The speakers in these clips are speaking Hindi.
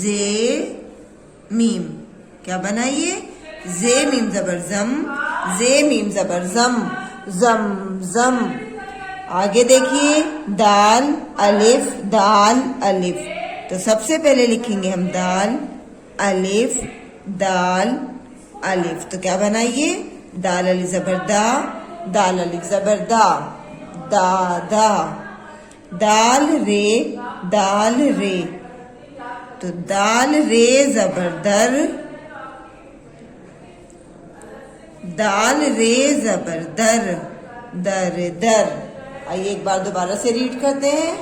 जे मीम, क्या बनाइए, जे मीम जबर जम, जे मीम जबर जम, जम जम। आगे देखिए दाल अलिफ, दाल अलिफ। तो सबसे पहले लिखेंगे हम दाल अलिफ, दाल अलिफ। तो क्या बनाइए, दाल अलिफ जबर दा, दाल अलिफ जबर दा, दा दा। दाल रे, दाल रे। तो दाल रे जबर दर, दाल रे जबर दर, दर दर। आइए एक बार दोबारा से रीड करते हैं।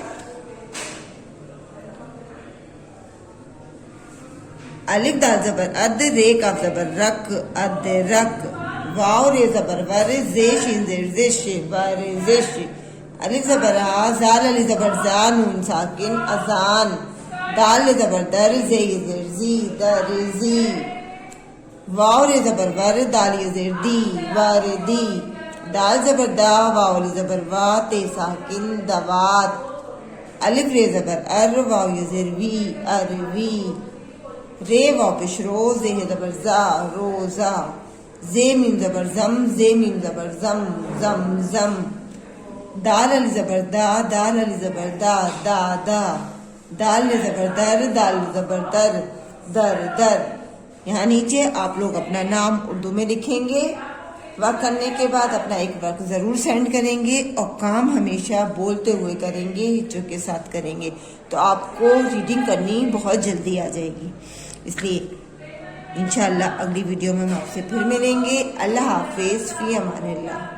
अलिफ दाल जबर अद, रे काफ जबर रक, अद रक। वाव रे जबर वर, जे शिन जेर जिश, वर जिश। अलिफ जबर आ, जाल अली जबर जा, नून साकिन अजान। दाल जबर दर, जे जेर जी, दर जी। वाव रे जबर वर, दाल जेर दी, वर दी। दाल जबर दा, वाव अली जबर वा, ते साकिन दवात। अलिफ रे जबर अर, वाव जेर वी, अर वी। रे वाव पेश रो, जे जबर जा, रोजा। जे मीम जबर जम, जे मीम जबर जम, जम जम। दाल अली जबर दा, दाल अली जबर दा, दा दा। दाल जबर दर, दाल जबर दर, दर दर। यहाँ नीचे आप लोग अपना नाम उर्दू में लिखेंगे। वर्क करने के बाद अपना एक वर्क जरूर सेंड करेंगे और काम हमेशा बोलते हुए करेंगे, हिचक के साथ करेंगे, तो आपको रीडिंग करनी बहुत जल्दी आ जाएगी। इसलिए इंशाअल्लाह अगली वीडियो में हम आपसे फिर मिलेंगे। अल्लाह हाफिज़, फी अमानिल्लाह।